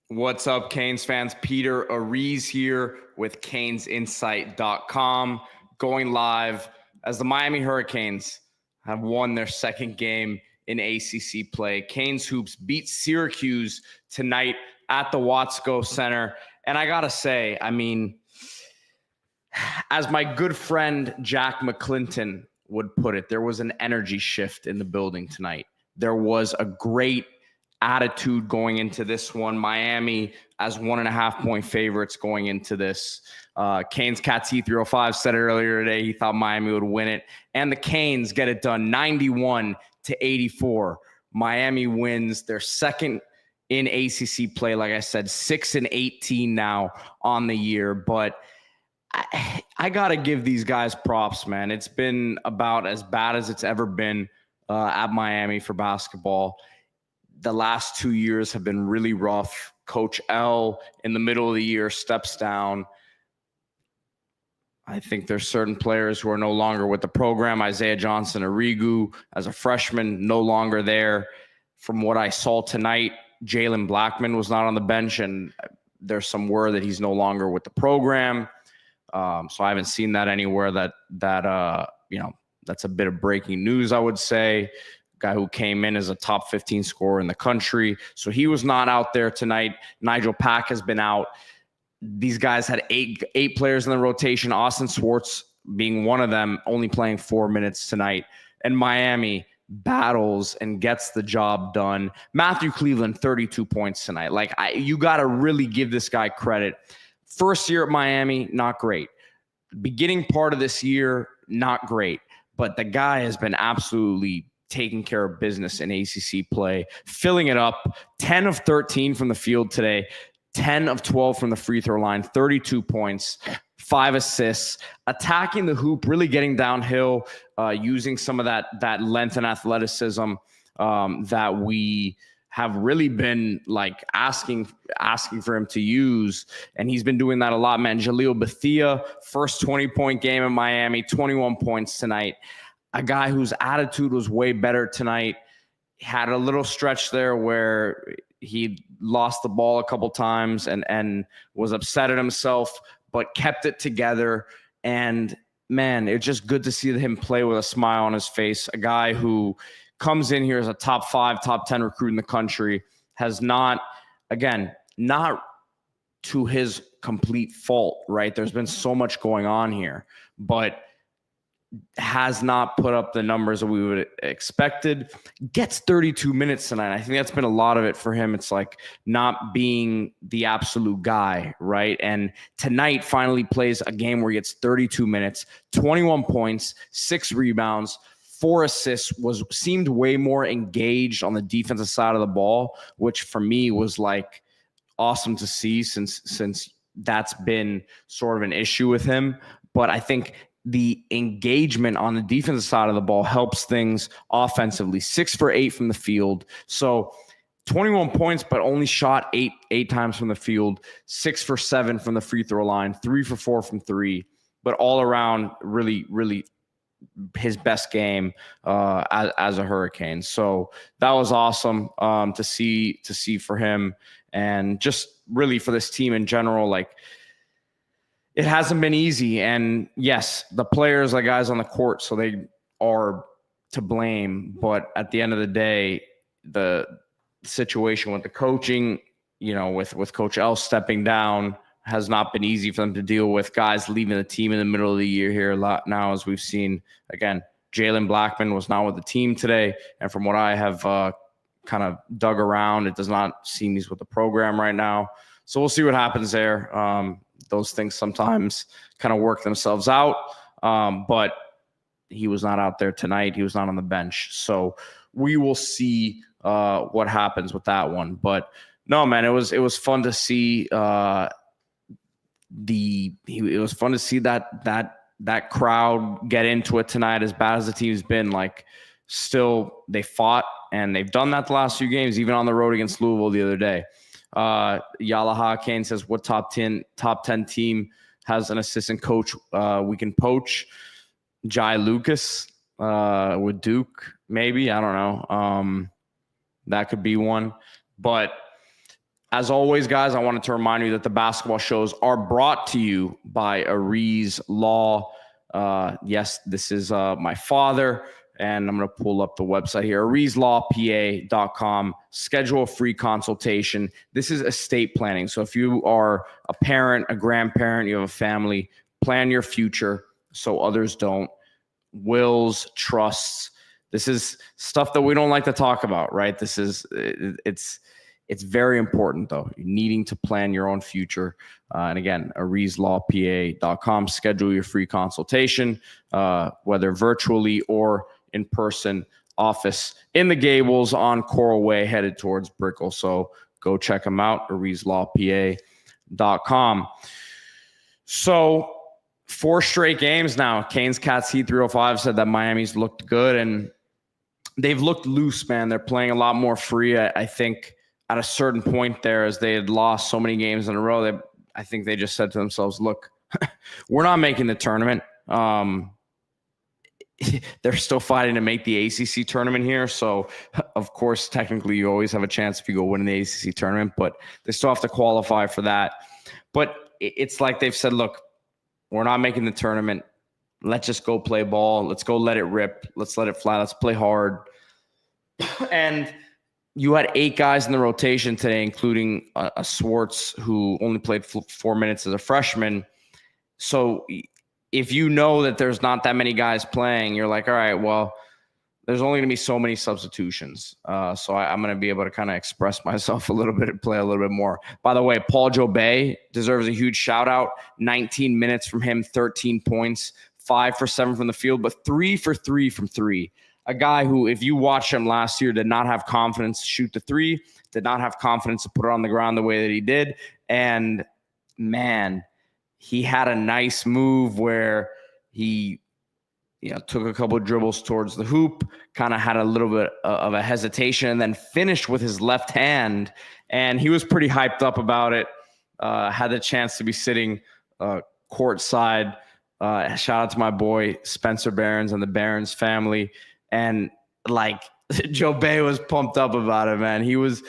What's up, Canes fans? Peter Ariz here with CanesInsight.com, going live as the Miami Hurricanes have won their second game in ACC play. Canes Hoops beat Syracuse tonight at the Watsco Center. And I got to say, as my good friend Jack McClinton would put it, there was an energy shift in the building tonight. There was a great attitude going into this one. Miami as 1.5 point favorites going into this. Canes Cat T305 said it earlier today. He thought Miami would win it. And the Canes get it done 91-84. Miami wins their second in ACC play. Like I said, 6-18 now on the year. But I got to give these guys props, man. It's been about as bad as it's ever been at Miami for basketball. The last 2 years have been really rough. Coach L in the middle of the year steps down. I think there's certain players who are no longer with the program. Isaiah Johnson Arrigu, as a freshman, no longer there. From what I saw tonight, Jalen Blackman was not on the bench, and there's some word that he's no longer with the program. So I haven't seen that anywhere. That's a bit of breaking news, I would say. Guy who came in as a top 15 scorer in the country. So he was not out there tonight. Nigel Pack has been out. These guys had eight players in the rotation, Austin Swartz being one of them, only playing 4 minutes tonight. And Miami battles and gets the job done. Matthew Cleveland, 32 points tonight. You got to really give this guy credit. First year at Miami, not great. Beginning part of this year, not great. But the guy has been absolutely taking care of business in ACC play, filling it up. 10 of 13 from the field today, 10 of 12 from the free throw line, 32 points, 5 assists, attacking the hoop, really getting downhill, using some of that length and athleticism that we have really been asking for him to use. And he's been doing that a lot, man. Jaleel Bethia, first 20-point game in Miami, 21 points tonight. A guy whose attitude was way better tonight. Had a little stretch there where he lost the ball a couple times and was upset at himself, but kept it together. And, man, it's just good to see him play with a smile on his face. A guy who comes in here as a top 5, top 10 recruit in the country, has not to his complete fault, right? There's been so much going on here, but has not put up the numbers that we would have expected. Gets 32 minutes tonight. I think that's been a lot of it for him. It's like not being the absolute guy, right? And tonight finally plays a game where he gets 32 minutes, 21 points, 6 rebounds, 4 assists, seemed way more engaged on the defensive side of the ball, which for me was awesome to see since that's been sort of an issue with him. But I think the engagement on the defensive side of the ball helps things offensively. 6 for 8 from the field. So 21 points, but only shot eight times from the field, 6 for 7 from the free throw line, 3 for 4 from 3, but all around really, really his best game as a Hurricane. So that was awesome to see for him, and just really for this team in general. It hasn't been easy. And yes, the players are guys on the court, so they are to blame. But at the end of the day, the situation with the coaching, with Coach L stepping down, has not been easy for them to deal with. Guys leaving the team in the middle of the year here a lot now, as we've seen. Again, Jalen Blackman was not with the team today. And from what I have kind of dug around, it does not seem he's with the program right now. So we'll see what happens there. Those things sometimes kind of work themselves out. But he was not out there tonight. He was not on the bench. So we will see what happens with that one. But no, man, it was fun to see it was fun to see that crowd get into it tonight. As bad as the team's been, still they fought, and they've done that the last few games, even on the road against Louisville the other day. Yalaha Kane says, what top 10 team has an assistant coach we can poach? Jai Lucas with Duke, maybe. I don't know. That could be one. But As always, guys, I wanted to remind you that the basketball shows are brought to you by Aries Law. Yes, this is my father, and I'm going to pull up the website here, arieslawpa.com. Schedule a free consultation. This is estate planning. So if you are a parent, a grandparent, you have a family, plan your future so others don't. Wills, trusts. This is stuff that we don't like to talk about, right? It's very important, though, needing to plan your own future. And again, arieslawpa.com. Schedule your free consultation, whether virtually or in person. Office in the Gables on Coral Way, headed towards Brickell. So go check them out, arieslawpa.com. So 4 straight games now. Canes Cats Heat 305 said that Miami's looked good, and they've looked loose, man. They're playing a lot more free. I think at a certain point there, as they had lost so many games in a row, I think they just said to themselves, look, we're not making the tournament. They're still fighting to make the ACC tournament here. So, of course, technically you always have a chance if you go win the ACC tournament, but they still have to qualify for that. But it's like they've said, look, we're not making the tournament. Let's just go play ball. Let's go let it rip. Let's let it fly. Let's play hard. And you had 8 guys in the rotation today, including a Swartz who only played 4 minutes as a freshman. So if you know that there's not that many guys playing, you're like, all right, well, there's only going to be so many substitutions. So I'm going to be able to kind of express myself a little bit and play a little bit more. By the way, Paul Jobay deserves a huge shout out. 19 minutes from him, 13 points, 5 for 7 from the field, but 3 for 3 from 3. A guy who, if you watched him last year, did not have confidence to shoot the 3, did not have confidence to put it on the ground the way that he did. And, man, he had a nice move where he took a couple of dribbles towards the hoop, kind of had a little bit of a hesitation, and then finished with his left hand. And he was pretty hyped up about it. Had the chance to be sitting courtside. Shout out to my boy Spencer Barons and the Barons family. And like Joe Bay was pumped up about it, man. He was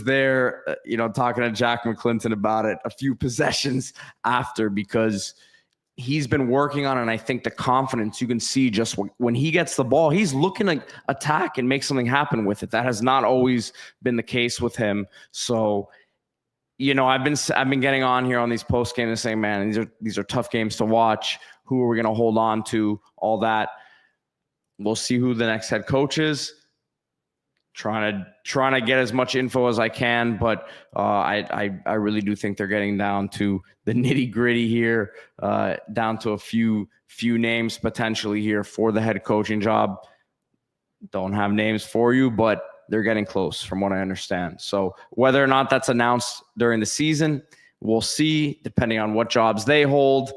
there, talking to Jack McClinton about it a few possessions after, because he's been working on it. And I think the confidence you can see just when he gets the ball, he's looking to attack and make something happen with it. That has not always been the case with him. So, I've been getting on here on these post games and saying, man, these are tough games to watch. Who are we going to hold on to? All that. We'll see who the next head coach is. Trying to get as much info as I can, but I really do think they're getting down to the nitty gritty here, down to a few names potentially here for the head coaching job. Don't have names for you, but they're getting close from what I understand. So whether or not that's announced during the season, we'll see, depending on what jobs they hold.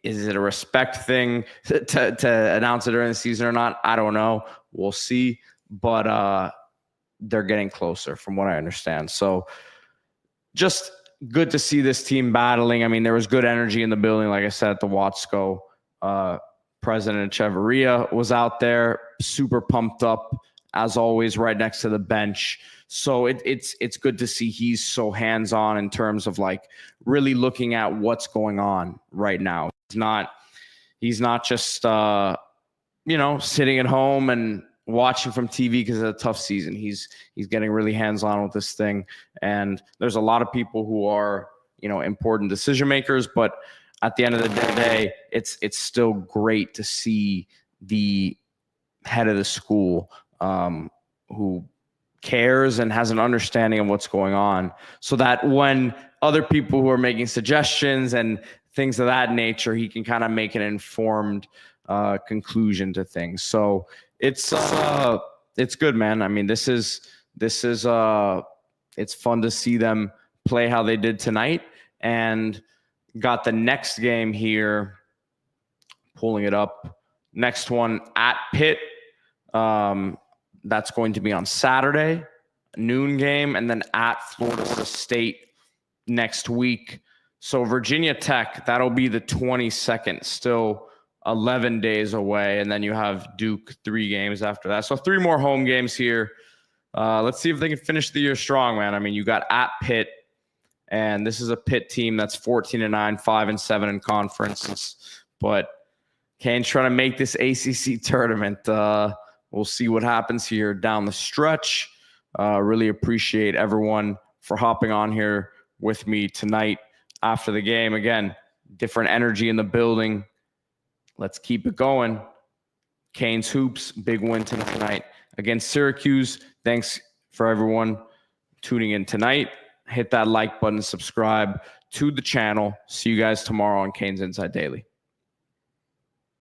Is it a respect thing to announce it during the season or not? I don't know. We'll see. But they're getting closer from what I understand. So just good to see this team battling. I mean, there was good energy in the building, like I said, at the Watsco. President Echeverria was out there, super pumped up, as always, right next to the bench. So it's good to see he's so hands-on in terms of like really looking at what's going on right now. He's not just sitting at home and watching from TV because it's a tough season. He's getting really hands-on with this thing. And there's a lot of people who are, important decision makers, but at the end of the day, it's still great to see the head of the school who cares and has an understanding of what's going on, so that when other people who are making suggestions and things of that nature, he can kind of make an informed conclusion to things. So it's good, man. I mean, this is it's fun to see them play how they did tonight, and got the next game here, pulling it up. Next one at Pitt. That's going to be on Saturday, noon game, and then at Florida State next week. So Virginia Tech, that'll be the 22nd, still 11 days away. And then you have Duke 3 games after that. So 3 more home games here Let's see if they can finish the year strong, man. I mean, you got at Pitt, and this is a Pitt team that's 14-9, 5-7 in conference. But Canes trying to make this ACC tournament. We'll see what happens here down the stretch. Really appreciate everyone for hopping on here with me tonight after the game. Again, different energy in the building. Let's keep it going. Canes hoops, big win tonight against Syracuse. Thanks for everyone tuning in tonight. Hit that like button, subscribe to the channel. See you guys tomorrow on Canes Inside Daily.